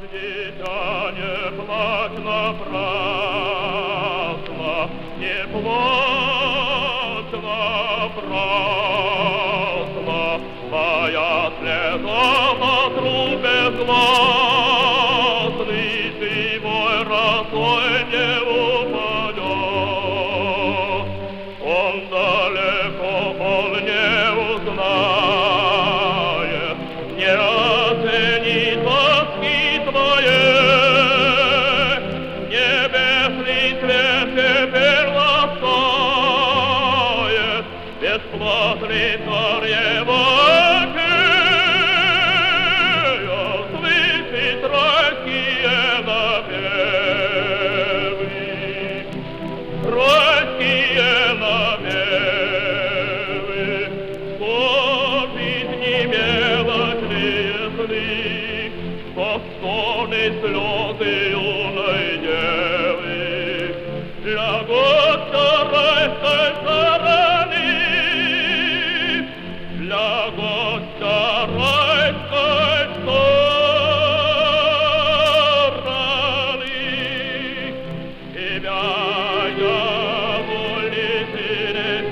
дитя, не плачь напрасно, не плачь напрасно, моя слеза на трубе гласный, ты мой родной не упадет. Он далеко, он не узнает, не оценит тоски твоей. Небесный свет теперь ласкает, бесплатный дар его слышит райские напевы, райские напевы. Что жизни мелочь ясны, что стоны слезы юной девы, для гостя райской стороны, для гостя райской стороны. Тебя я улицы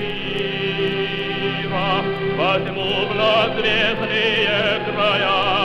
мира возьму в назвезные края.